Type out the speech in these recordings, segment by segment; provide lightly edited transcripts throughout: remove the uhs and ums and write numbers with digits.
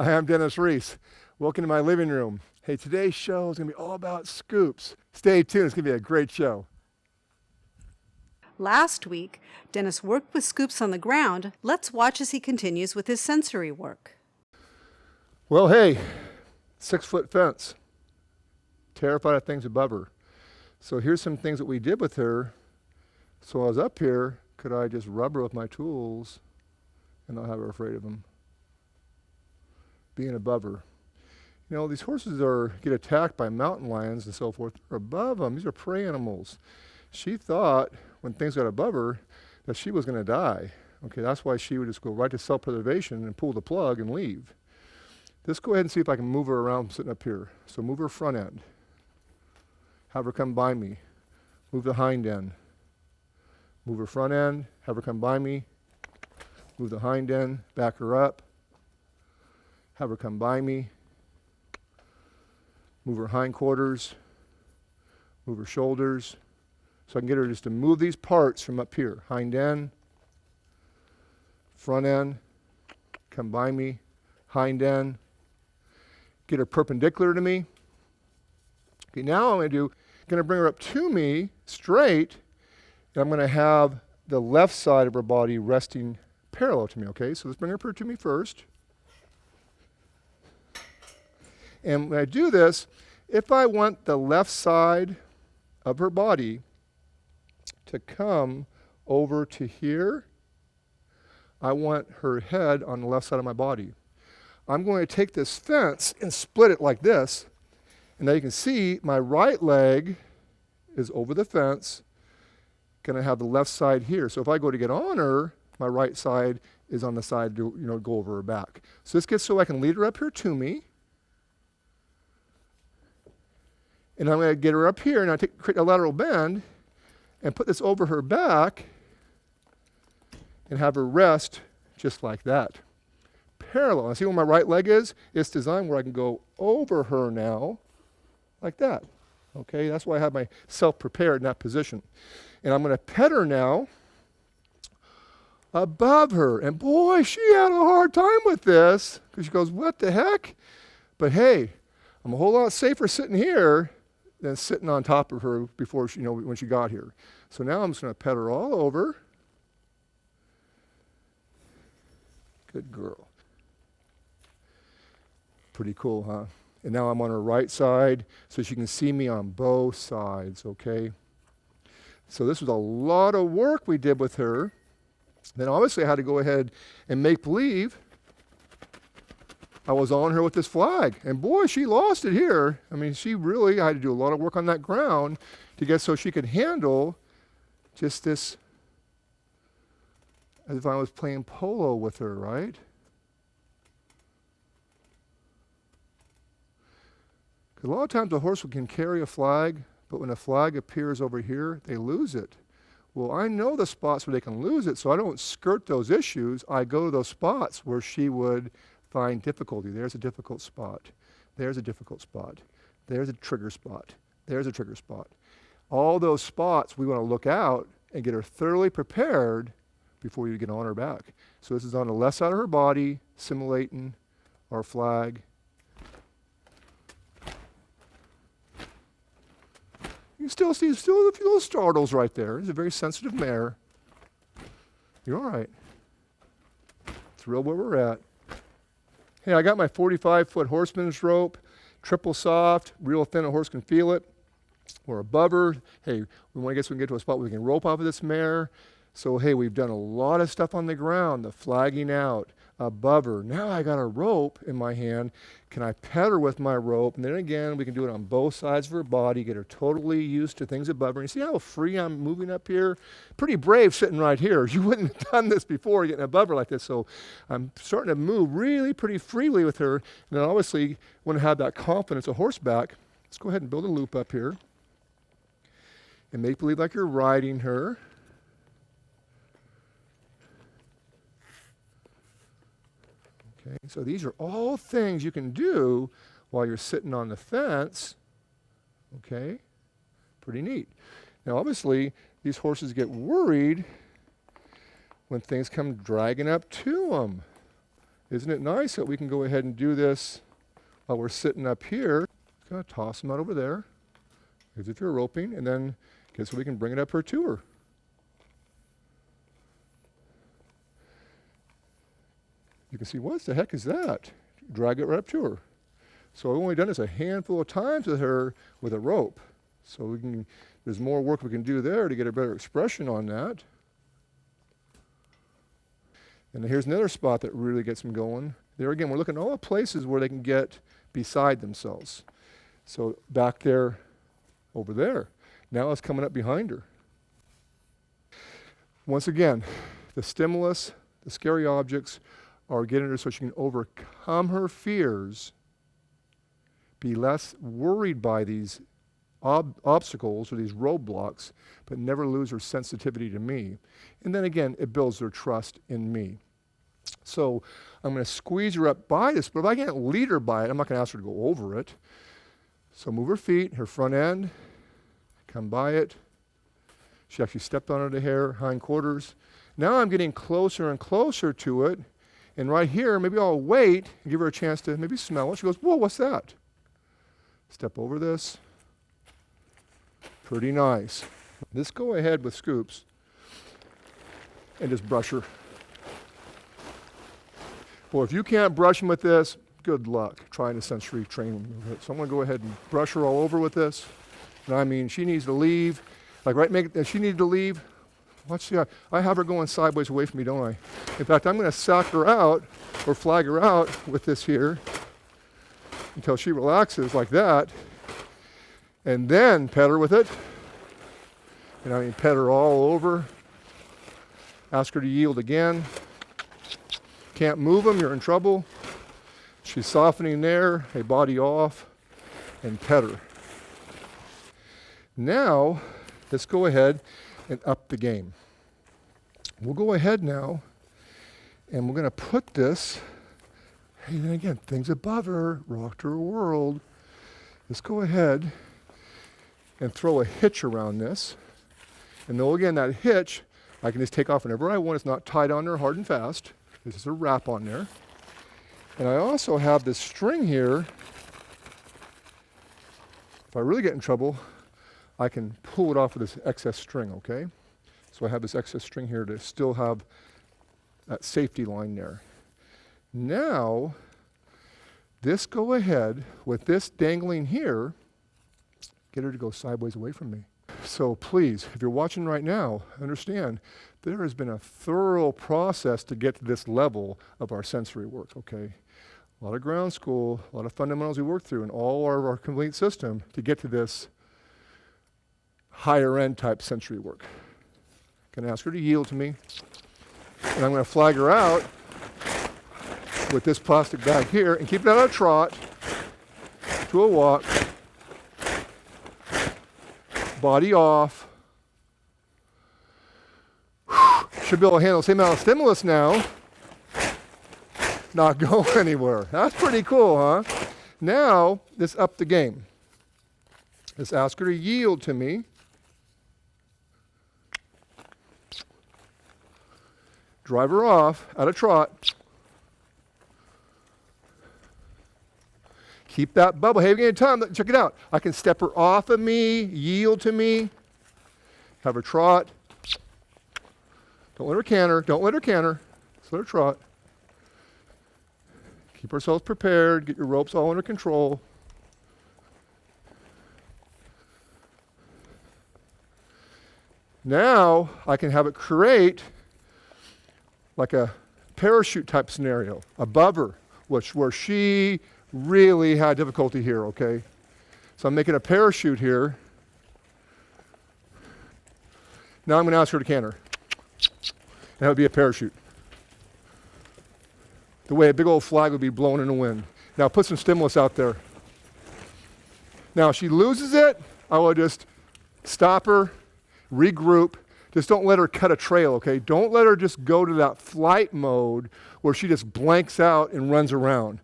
Hi, I'm Dennis Reis. Welcome to my living room. Hey, today's show is going to be all about scoops. Stay tuned. It's going to be a great show. Last week, Dennis worked with scoops on the ground. Let's watch as he continues with his sensory work. Well, hey, 6-foot fence. Terrified of things above her. So here's some things that we did with her. So I was up here, could I just rub her with my tools and not have her afraid of them? Being above her. You know, these horses get attacked by mountain lions and so forth. They're above them. These are prey animals. She thought when things got above her that she was going to die. Okay, that's why she would just go right to self-preservation and pull the plug and leave. Let's go ahead and see if I can move her around sitting up here. So move her front end. Have her come by me. Move the hind end. Move her front end. Have her come by me. Move the hind end. Back her up. Have her come by me. Move her hindquarters. Move her shoulders. So I can get her just to move these parts from up here. Hind end. Front end. Come by me. Hind end. Get her perpendicular to me. Okay, now I'm going to bring her up to me straight, and I'm going to have the left side of her body resting parallel to me, okay? So let's bring her up to me first. And when I do this, if I want the left side of her body to come over to here, I want her head on the left side of my body. I'm going to take this fence and split it like this. And now you can see my right leg is over the fence, going to have the left side here. So if I go to get on her, my right side is on the side to go over her back. So this gets so I can lead her up here to me. And I'm going to get her up here, and I create a lateral bend and put this over her back and have her rest just like that. Parallel. And see where my right leg is? It's designed where I can go over her now, like that. Okay, that's why I have myself prepared in that position. And I'm going to pet her now above her. And boy, she had a hard time with this, because she goes, what the heck? But hey, I'm a whole lot safer sitting here than sitting on top of her before she, when she got here. So now I'm just going to pet her all over. Good girl. Pretty cool, huh? And now I'm on her right side, so she can see me on both sides, okay? So this was a lot of work we did with her. Then obviously I had to go ahead and make believe I was on her with this flag. And boy, she lost it here. I mean, I had to do a lot of work on that ground to get so she could handle just this, as if I was playing polo with her, right? Because a lot of times a horse can carry a flag, but when a flag appears over here, they lose it. Well, I know the spots where they can lose it, so I don't skirt those issues. I go to those spots where she would find difficulty. There's a difficult spot. There's a difficult spot. There's a trigger spot. There's a trigger spot. All those spots we want to look out and get her thoroughly prepared before you get on her back. So this is on the left side of her body, simulating our flag. You can still see a few little startles right there. It's a very sensitive mare. You're all right. Thrilled where we're at. Hey, I got my 45-foot horseman's rope, triple soft, real thin, a horse can feel it. We're above her. Hey, we want to get to a spot where we can rope off of this mare. So, hey, we've done a lot of stuff on the ground, the flagging out, above her. Now I got a rope in my hand. Can I pet her with my rope? And then again, we can do it on both sides of her body, get her totally used to things above her. And you see how free I'm moving up here? Pretty brave sitting right here. You wouldn't have done this before getting above her like this. So I'm starting to move really pretty freely with her. And then obviously, want to have that confidence of horseback. Let's go ahead and build a loop up here. And make believe like you're riding her. Okay, so these are all things you can do while you're sitting on the fence. Okay, pretty neat. Now, obviously, these horses get worried when things come dragging up to them. Isn't it nice that we can go ahead and do this while we're sitting up here? Just gonna toss them out over there, as if you're roping, and then guess we can bring it up here to her. You can see, what the heck is that? Drag it right up to her. So I've only done this a handful of times with her with a rope. So we can, there's more work we can do there to get a better expression on that. And here's another spot that really gets them going. There again, we're looking at all the places where they can get beside themselves. So back there, over there. Now it's coming up behind her. Once again, the stimulus, the scary objects are getting her so she can overcome her fears, be less worried by these obstacles or these roadblocks, but never lose her sensitivity to me. And then again, it builds their trust in me. So I'm going to squeeze her up by this, but if I can't lead her by it, I'm not going to ask her to go over it. So move her feet, her front end, come by it. She actually stepped on the hair, hindquarters. Now I'm getting closer and closer to it. And right here, maybe I'll wait and give her a chance to maybe smell it. She goes, whoa, what's that? Step over this. Pretty nice. Just go ahead with scoops and just brush her. Boy, if you can't brush them with this, good luck trying to sensory train them. So I'm going to go ahead and brush her all over with this. And I mean, she needs to leave. Like, right, she needed to leave. Watch the, I have her going sideways away from me, don't I? In fact, I'm going to sack her out or flag her out with this here until she relaxes like that. And then pet her with it. And I mean, pet her all over. Ask her to yield again. Can't move them, you're in trouble. She's softening there, a body off, and pet her. Now, let's go ahead and up the game. We'll go ahead now, and we're going to put this, hey, then again, things above her, rocked her world. Let's go ahead and throw a hitch around this. And though again, that hitch, I can just take off whenever I want. It's not tied on there hard and fast. This is a wrap on there. And I also have this string here. If I really get in trouble, I can pull it off with this excess string, okay? So I have this excess string here to still have that safety line there. Now, this go ahead with this dangling here, get her to go sideways away from me. So please, if you're watching right now, understand there has been a thorough process to get to this level of our sensory work, okay? A lot of ground school, a lot of fundamentals we work through in all of our complete system to get to this higher end type sensory work. I'm gonna ask her to yield to me, and I'm gonna flag her out with this plastic bag here and keep it at a trot to a walk, body off. Should be able to handle the same amount of stimulus now. Not go anywhere. That's pretty cool, huh? Now, let's up the game. Let's ask her to yield to me. Drive her off at a trot. Keep that bubble. Hey, again, time. Check it out. I can step her off of me, yield to me, have her trot. Don't let her canter. Don't let her canter. Just let her trot. Keep ourselves prepared. Get your ropes all under control. Now I can have it create like a parachute type scenario above her, where she really had difficulty here, okay? So I'm making a parachute here. Now I'm going to ask her to canter. That would be a parachute. The way a big old flag would be blown in the wind. Now put some stimulus out there. Now if she loses it, I will just stop her, regroup. Just don't let her cut a trail, okay? Don't let her just go to that flight mode where she just blanks out and runs around.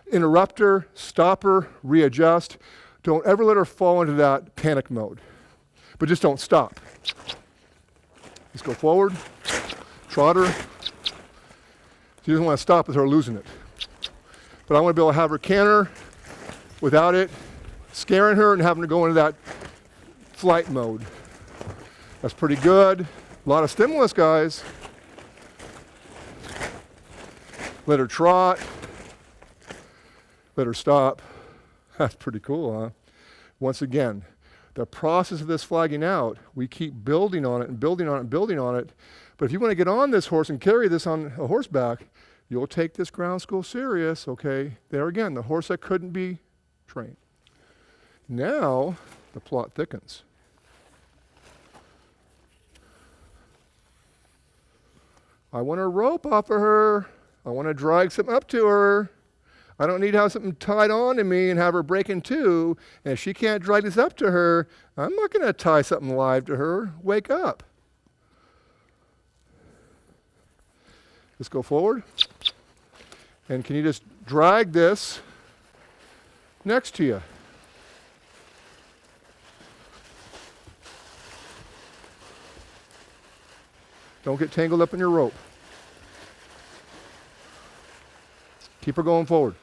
Interrupt her, stop her, readjust. Don't ever let her fall into that panic mode. But just don't stop. Just go forward, trot her. She doesn't want to stop with her losing it. But I want to be able to have her canter without it scaring her and having her go into that flight mode. That's pretty good. A lot of stimulus, guys. Let her trot. Let her stop. That's pretty cool, huh? Once again, the process of this flagging out, we keep building on it and building on it and building on it. But if you want to get on this horse and carry this on a horseback, you'll take this ground school serious, okay? There again, the horse that couldn't be trained. Now, the plot thickens. I want to rope off of her. I want to drag something up to her. I don't need to have something tied on to me and have her break in two. And if she can't drag this up to her, I'm not going to tie something live to her. Wake up. Let's go forward. And can you just drag this next to you? Don't get tangled up in your rope. Keep her going forward.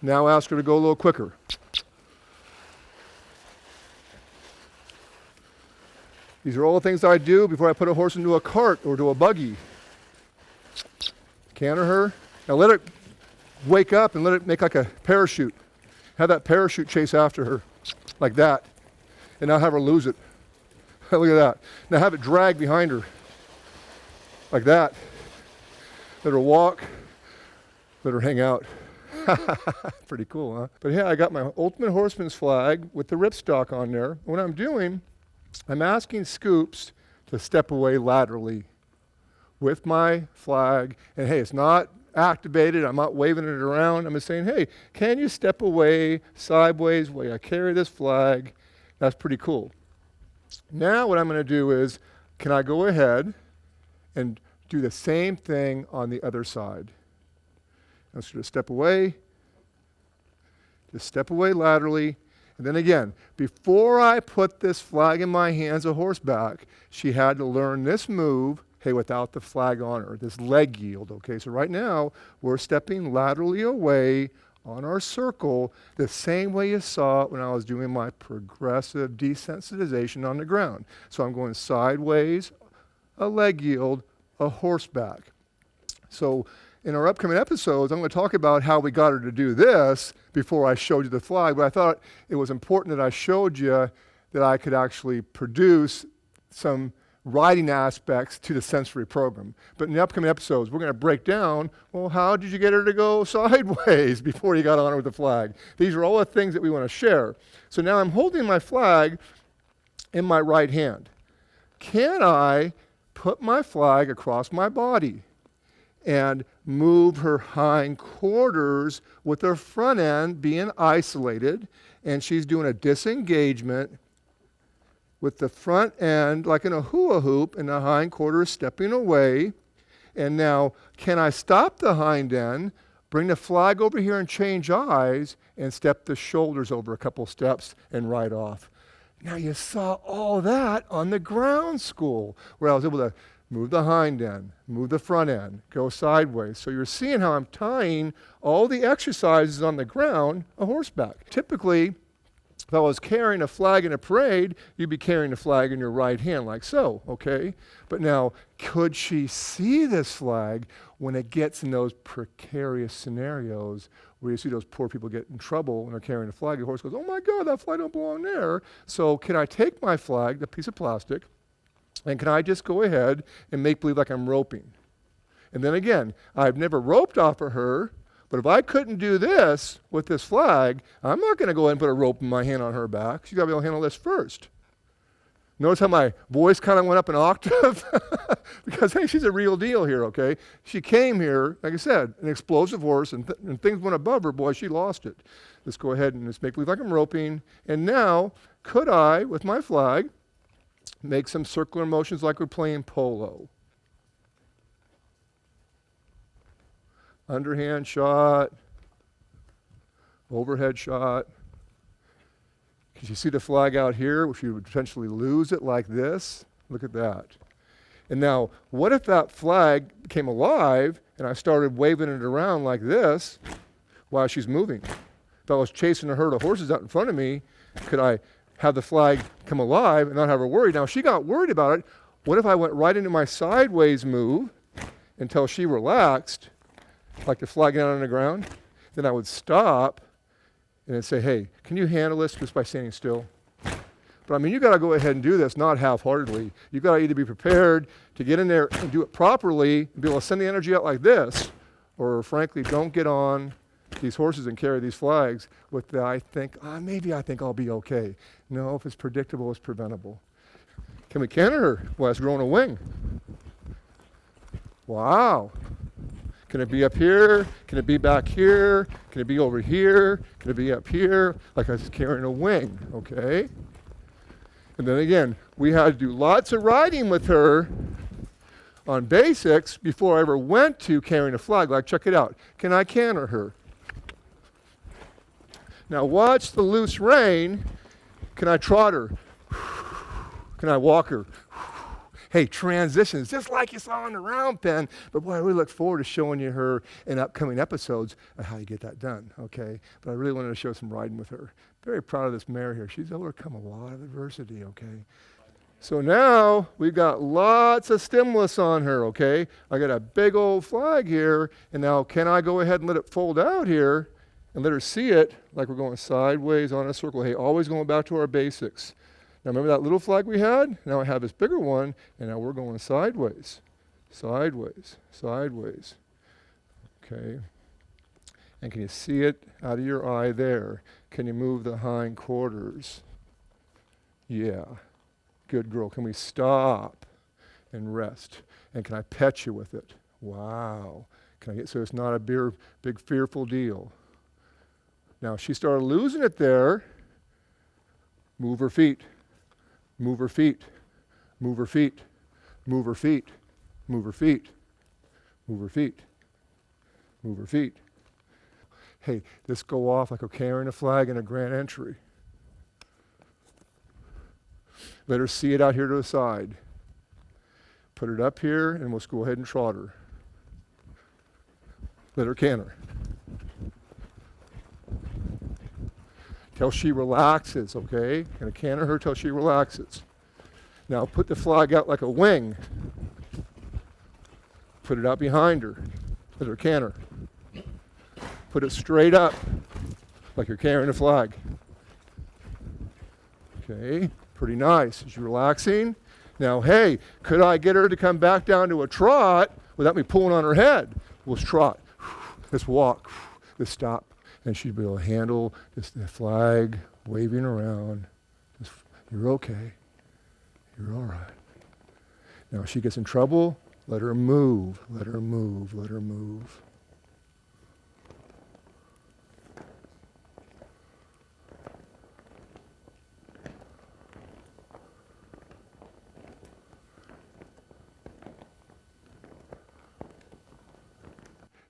Now ask her to go a little quicker. These are all the things I do before I put a horse into a cart or to a buggy. Canter her. Now let it wake up and let it make like a parachute. Have that parachute chase after her, like that. And now have her lose it. Look at that. Now have it drag behind her, like that. Let her walk. Let her hang out. Pretty cool, huh? But yeah, I got my Ultimate Horseman's flag with the ripstock on there. What I'm doing, I'm asking Scoops to step away laterally with my flag. And hey, it's not activated. I'm not waving it around. I'm just saying, hey, can you step away sideways while I carry this flag? That's pretty cool. Now what I'm going to do is, can I go ahead and do the same thing on the other side? I'm just going to step away. Just step away laterally. And then again, before I put this flag in my hands a horseback, she had to learn this move, hey, without the flag on her, this leg yield, okay? So right now, we're stepping laterally away on our circle the same way you saw it when I was doing my progressive desensitization on the ground. So I'm going sideways, a leg yield, a horseback. So in our upcoming episodes, I'm going to talk about how we got her to do this before I showed you the flag, but I thought it was important that I showed you that I could actually produce some riding aspects to the sensory program. But in the upcoming episodes, we're going to break down, well, how did you get her to go sideways before you got on her with the flag? These are all the things that we want to share. So now I'm holding my flag in my right hand. Can I put my flag across my body and move her hind quarters with her front end being isolated, and she's doing a disengagement with the front end like in a hula hoop and the hind quarter is stepping away. And now, can I stop the hind end, bring the flag over here and change eyes, and step the shoulders over a couple steps and ride off? Now you saw all that on the ground school, where I was able to move the hind end, move the front end, go sideways. So you're seeing how I'm tying all the exercises on the ground a horseback. Typically, if I was carrying a flag in a parade, you'd be carrying the flag in your right hand like so, okay? But now, could she see this flag when it gets in those precarious scenarios where you see those poor people get in trouble when they're carrying a flag? The horse goes, oh my God, that flag don't belong there. So can I take my flag, the piece of plastic, and can I just go ahead and make believe like I'm roping? And then again, I've never roped off of her, but if I couldn't do this with this flag, I'm not going to go ahead and put a rope in my hand on her back. She's got to be able to handle this first. Notice how my voice kind of went up an octave? Because, hey, she's a real deal here, okay? She came here, like I said, an explosive horse, and things went above her. Boy, she lost it. Let's go ahead and just make believe like I'm roping. And now, could I, with my flag, make some circular motions like we're playing polo? Underhand shot, overhead shot. Can you see the flag out here, which you would potentially lose it like this? Look at that. And now, what if that flag came alive and I started waving it around like this while she's moving? If I was chasing a herd of horses out in front of me, could I have the flag come alive and not have her worried? Now, she got worried about it. What if I went right into my sideways move until she relaxed, like the flag down on the ground? Then I would stop and then say, hey, can you handle this just by standing still? But I mean, you got to go ahead and do this, not half-heartedly. You got to either be prepared to get in there and do it properly and be able to send the energy out like this, or frankly, don't get on these horses and carry these flags with the, maybe I think I'll be okay. No, if it's predictable, it's preventable. Can we canter her? Well, it's growing a wing. Wow. Can it be up here? Can it be back here? Can it be over here? Can it be up here? Like I was carrying a wing, okay? And then again, we had to do lots of riding with her on basics before I ever went to carrying a flag. Like, check it out. Can I canter her? Now watch the loose rein. Can I trot her? Can I walk her? Hey, transitions, just like you saw in the round pen. But boy, I really look forward to showing you her in upcoming episodes of how you get that done, okay? But I really wanted to show some riding with her. Very proud of this mare here. She's overcome a lot of adversity, okay? So now we've got lots of stimulus on her, okay? I got a big old flag here, and now can I go ahead and let it fold out here and let her see it like we're going sideways on a circle? Hey, always going back to our basics. Now remember that little flag we had? Now I have this bigger one, and now we're going sideways, sideways, sideways. Okay. And can you see it out of your eye there? Can you move the hind quarters? Yeah. Good girl. Can we stop and rest? And can I pet you with it? Wow. Can I get so it's not a big fearful deal? Now if she started losing it there, move her feet. Move her feet, move her feet, move her feet, move her feet, move her feet, move her feet. Hey, this go off like we're carrying a flag in a grand entry. Let her see it out here to the side. Put it up here and we'll go ahead and trot her. Let her canter. Till she relaxes, okay? Gonna canter her till she relaxes. Now put the flag out like a wing. Put it out behind her. Let her canter. Put it straight up like you're carrying a flag. Okay, pretty nice. She's relaxing. Now, hey, could I get her to come back down to a trot without me pulling on her head? Let's trot. Let's walk. Let's stop. And she'd be able to handle just the flag waving around. Just, you're okay. You're all right. Now, if she gets in trouble, let her move. Let her move. Let her move.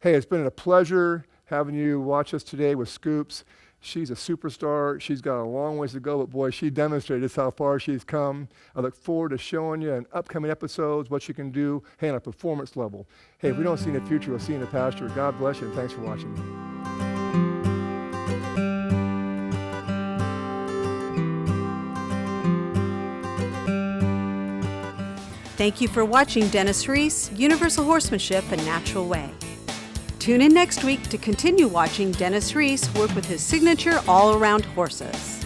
Hey, it's been a pleasure having you watch us today with Scoops. She's a superstar. She's got a long ways to go, but boy, she demonstrated how far she's come. I look forward to showing you in upcoming episodes what you can do, hey, on a performance level. Hey, if we don't see you in the future, we'll see you in the pasture. God bless you, and thanks for watching. Thank you for watching Dennis Reis, Universal Horsemanship, A Natural Way. Tune in next week to continue watching Dennis Reis work with his signature all-around horses.